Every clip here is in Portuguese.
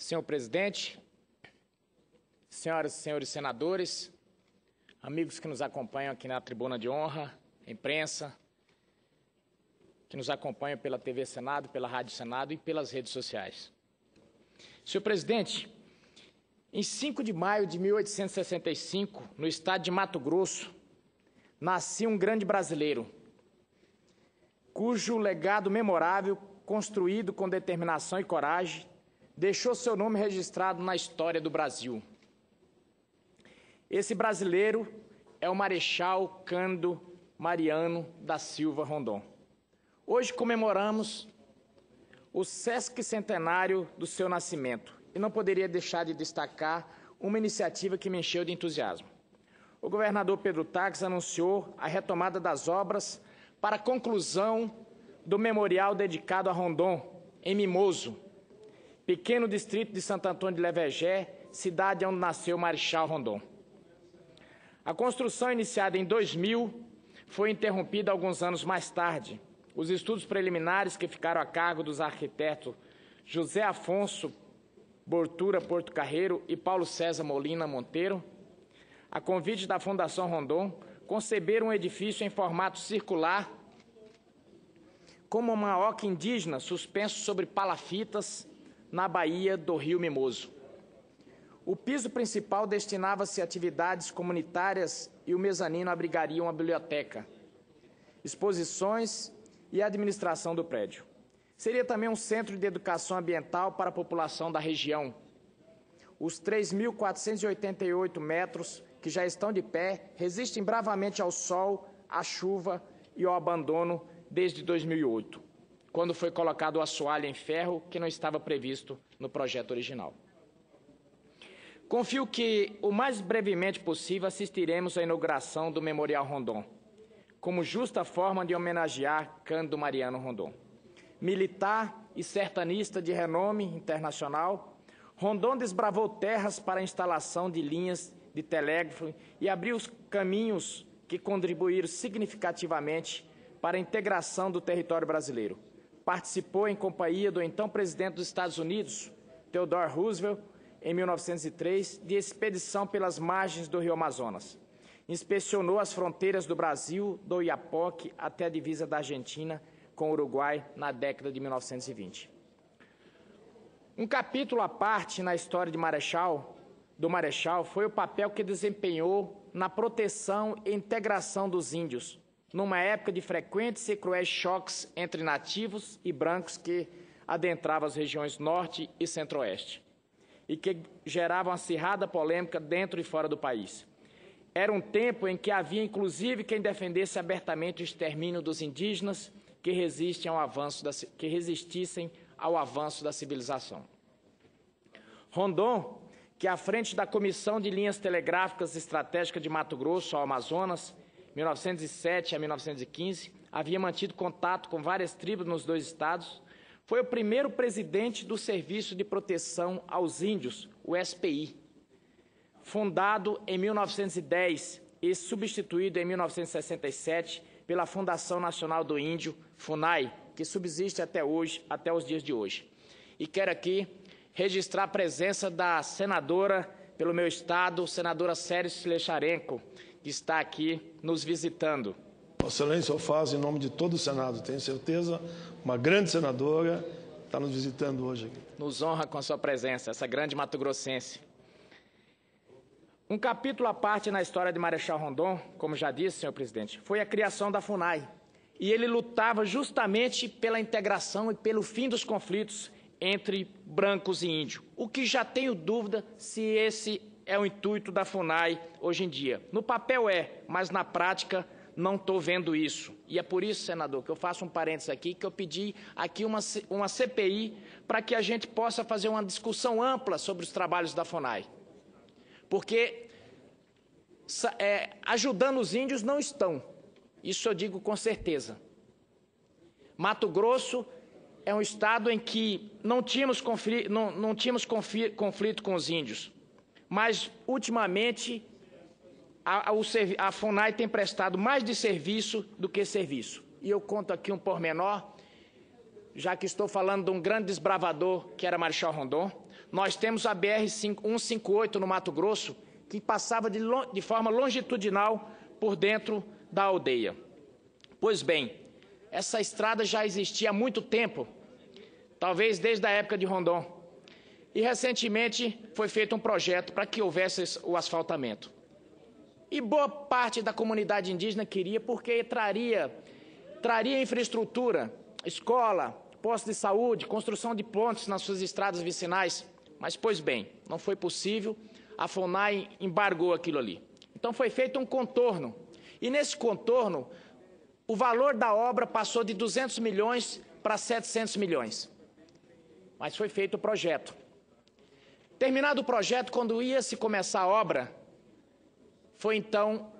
Senhor presidente, senhoras e senhores senadores, amigos que nos acompanham aqui na tribuna de honra, imprensa, que nos acompanham pela TV Senado, pela Rádio Senado e pelas redes sociais. Senhor presidente, em 5 de maio de 1865, no estado de Mato Grosso, nascia um grande brasileiro, cujo legado memorável, construído com determinação e coragem, deixou seu nome registrado na história do Brasil. Esse brasileiro é o Marechal Cândido Mariano da Silva Rondon. Hoje comemoramos o sesquicentenário do seu nascimento e não poderia deixar de destacar uma iniciativa que me encheu de entusiasmo. O governador Pedro Taques anunciou a retomada das obras para a conclusão do memorial dedicado a Rondon, em Mimoso, pequeno distrito de Santo Antônio de Levegé, cidade onde nasceu o Marechal Rondon. A construção, iniciada em 2000, foi interrompida alguns anos mais tarde. Os estudos preliminares, que ficaram a cargo dos arquitetos José Afonso Bortura Porto Carreiro e Paulo César Molina Monteiro, a convite da Fundação Rondon, conceberam um edifício em formato circular, como uma oca indígena suspenso sobre palafitas na baía do rio Mimoso. O piso principal destinava-se a atividades comunitárias e o mezanino abrigaria uma biblioteca, exposições e administração do prédio. Seria também um centro de educação ambiental para a população da região. Os 3.488 metros que já estão de pé resistem bravamente ao sol, à chuva e ao abandono desde 2008, quando foi colocado o assoalho em ferro que não estava previsto no projeto original. Confio que, o mais brevemente possível, assistiremos à inauguração do Memorial Rondon, como justa forma de homenagear Cândido Mariano Rondon. Militar e sertanista de renome internacional, Rondon desbravou terras para a instalação de linhas de telégrafo e abriu os caminhos que contribuíram significativamente para a integração do território brasileiro. Participou, em companhia do então presidente dos Estados Unidos, Theodore Roosevelt, em 1903, de expedição pelas margens do rio Amazonas. Inspecionou as fronteiras do Brasil, do Oiapoque até a divisa da Argentina com o Uruguai na década de 1920. Um capítulo à parte na história do Marechal foi o papel que desempenhou na proteção e integração dos índios, numa época de frequentes e cruéis choques entre nativos e brancos que adentravam as regiões norte e centro-oeste, e que geravam acirrada polêmica dentro e fora do país. Era um tempo em que havia, inclusive, quem defendesse abertamente o extermínio dos indígenas que resistissem ao avanço da civilização. Rondon, que à frente da Comissão de Linhas Telegráficas Estratégicas de Mato Grosso ao Amazonas, 1907 a 1915, havia mantido contato com várias tribos nos dois estados, foi o primeiro presidente do Serviço de Proteção aos Índios, o SPI, fundado em 1910 e substituído em 1967 pela Fundação Nacional do Índio, FUNAI, que subsiste até hoje, até os dias de hoje. E quero aqui registrar a presença da senadora pelo meu estado, senadora Sério Slecharenko, que está aqui nos visitando. Vossa Excelência, eu faço em nome de todo o Senado, tenho certeza, uma grande senadora está nos visitando hoje aqui. Nos honra com a sua presença, essa grande mato-grossense. Um capítulo à parte na história de Marechal Rondon, como já disse, senhor presidente, foi a criação da FUNAI. E ele lutava justamente pela integração e pelo fim dos conflitos entre brancos e índios. O que já tenho dúvida se esse é o intuito da FUNAI hoje em dia. No papel é, mas na prática não estou vendo isso. E é por isso, senador, que eu faço um parênteses aqui, que eu pedi aqui uma CPI para que a gente possa fazer uma discussão ampla sobre os trabalhos da FUNAI. Porque ajudando os índios não estão. Isso eu digo com certeza. Mato Grosso é um estado em que não tínhamos conflito com os índios. Mas, ultimamente, a FUNAI tem prestado mais de serviço do que serviço. E eu conto aqui um pormenor, já que estou falando de um grande desbravador que era Marechal Rondon. nós temos a BR-158 no Mato Grosso, que passava de forma longitudinal por dentro da aldeia. Pois bem, essa estrada já existia há muito tempo, talvez desde a época de Rondon, e recentemente foi feito um projeto para que houvesse o asfaltamento. E boa parte da comunidade indígena queria, porque traria infraestrutura, escola, postos de saúde, construção de pontes nas suas estradas vicinais. Mas, pois bem, não foi possível, a FUNAI embargou aquilo ali. Então foi feito um contorno, e nesse contorno, o valor da obra passou de 200 milhões para 700 milhões. Mas foi feito o projeto. Terminado o projeto, quando ia se começar a obra, foi então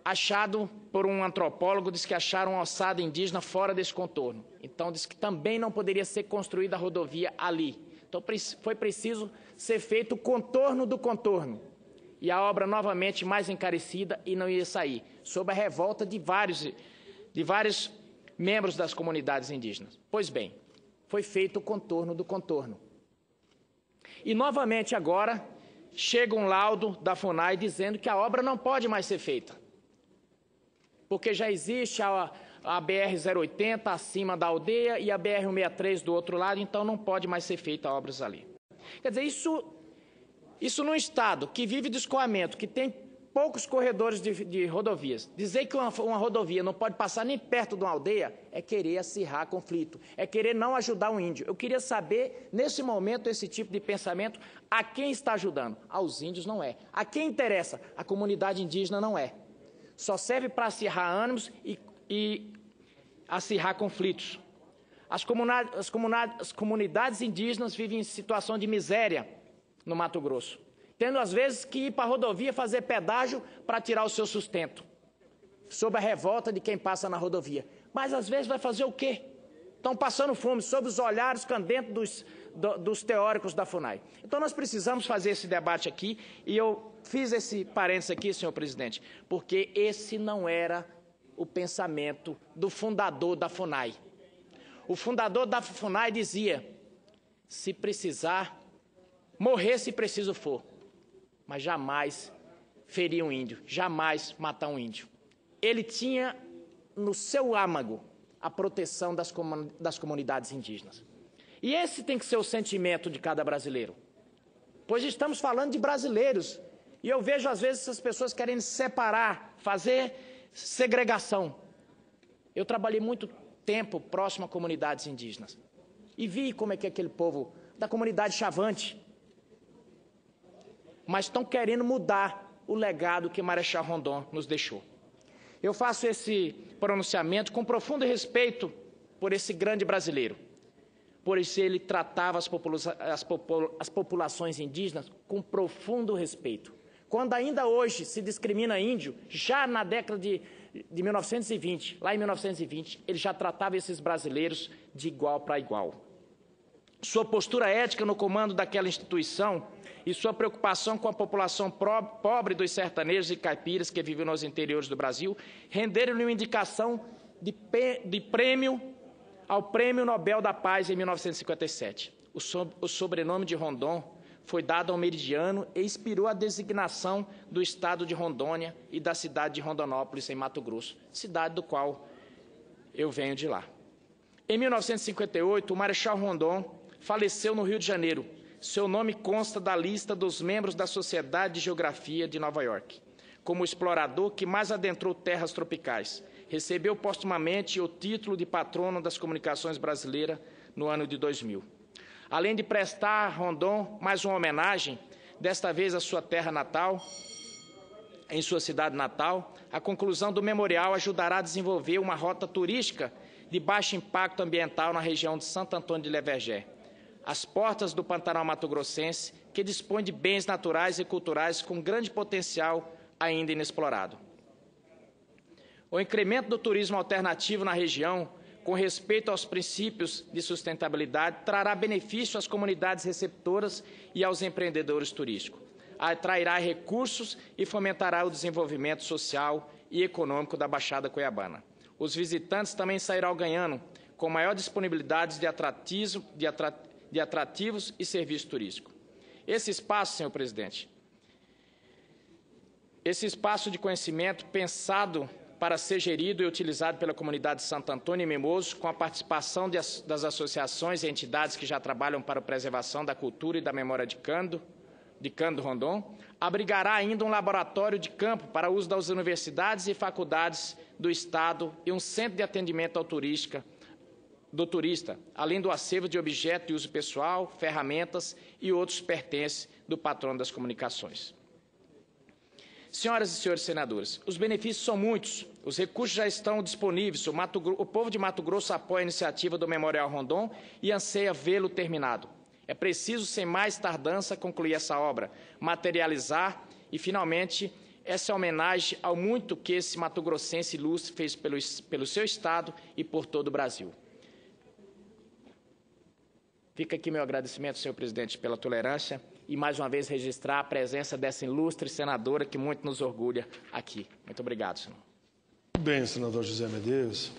achado por um antropólogo, disse que acharam uma ossada indígena fora desse contorno. Então disse que também não poderia ser construída a rodovia ali. Então foi preciso ser feito o contorno do contorno. E a obra novamente mais encarecida e não ia sair, sob a revolta de vários membros das comunidades indígenas. Pois bem, foi feito o contorno do contorno. E novamente agora chega um laudo da FUNAI dizendo que a obra não pode mais ser feita, porque já existe a BR-080 acima da aldeia e a BR-163 do outro lado, então não pode mais ser feita obras ali. Quer dizer, isso num estado que vive de escoamento, que tem poucos corredores de rodovias, dizer que uma rodovia não pode passar nem perto de uma aldeia é querer acirrar conflito, é querer não ajudar o índio. Eu queria saber, nesse momento, esse tipo de pensamento, a quem está ajudando? Aos índios não é. A quem interessa? A comunidade indígena não é. Só serve para acirrar ânimos e acirrar conflitos. As comunidades indígenas vivem em situação de miséria no Mato Grosso, tendo às vezes que ir para a rodovia fazer pedágio para tirar o seu sustento, sob a revolta de quem passa na rodovia. Mas às vezes vai fazer o quê? Estão passando fome, sob os olhares candentes dos teóricos da FUNAI. Então nós precisamos fazer esse debate aqui, e eu fiz esse parênteses aqui, senhor presidente, porque esse não era o pensamento do fundador da FUNAI. O fundador da FUNAI dizia: se precisar, morrer se preciso for, mas jamais ferir um índio, jamais matar um índio. Ele tinha no seu âmago a proteção das comunidades indígenas. E esse tem que ser o sentimento de cada brasileiro, pois estamos falando de brasileiros, e eu vejo às vezes essas pessoas querendo separar, fazer segregação. Eu trabalhei muito tempo próximo a comunidades indígenas e vi como é que aquele povo da comunidade Chavante, mas estão querendo mudar o legado que Marechal Rondon nos deixou. Eu faço esse pronunciamento com profundo respeito por esse grande brasileiro, por isso ele tratava as populações indígenas com profundo respeito. Quando ainda hoje se discrimina índio, já na década de 1920, lá em 1920, ele já tratava esses brasileiros de igual para igual. Sua postura ética no comando daquela instituição e sua preocupação com a população pobre dos sertanejos e caipiras que vivem nos interiores do Brasil renderam-lhe uma indicação de prêmio ao Prêmio Nobel da Paz em 1957. O sobrenome de Rondon foi dado ao meridiano e inspirou a designação do estado de Rondônia e da cidade de Rondonópolis, em Mato Grosso, cidade do qual eu venho de lá. Em 1958, o Marechal Rondon faleceu no Rio de Janeiro. Seu nome consta da lista dos membros da Sociedade de Geografia de Nova York, como o explorador que mais adentrou terras tropicais. Recebeu postumamente o título de patrono das comunicações brasileiras no ano de 2000. Além de prestar a Rondon mais uma homenagem, desta vez à sua terra natal, em sua cidade natal, a conclusão do memorial ajudará a desenvolver uma rota turística de baixo impacto ambiental na região de Santo Antônio de Levergé, às portas do Pantanal Mato-Grossense, que dispõe de bens naturais e culturais com grande potencial ainda inexplorado. O incremento do turismo alternativo na região, com respeito aos princípios de sustentabilidade, trará benefício às comunidades receptoras e aos empreendedores turísticos. Atrairá recursos e fomentará o desenvolvimento social e econômico da Baixada Cuiabana. Os visitantes também sairão ganhando com maior disponibilidade de atrativos e serviços turísticos. Esse espaço, senhor presidente, esse espaço de conhecimento pensado para ser gerido e utilizado pela comunidade de Santo Antônio e Mimoso, com a participação das associações e entidades que já trabalham para a preservação da cultura e da memória de Cândido Rondon, abrigará ainda um laboratório de campo para uso das universidades e faculdades do Estado e um centro de atendimento do turista, além do acervo de objetos de uso pessoal, ferramentas e outros pertences do patrono das comunicações. Senhoras e senhores senadores, os benefícios são muitos, os recursos já estão disponíveis, o povo de Mato Grosso apoia a iniciativa do Memorial Rondon e anseia vê-lo terminado. É preciso, sem mais tardança, concluir essa obra, materializar e, finalmente, essa homenagem ao muito que esse mato-grossense ilustre fez pelo seu Estado e por todo o Brasil. Fica aqui meu agradecimento, senhor presidente, pela tolerância e, mais uma vez, registrar a presença dessa ilustre senadora que muito nos orgulha aqui. Muito obrigado, senhor. Muito bem, senador José Medeiros.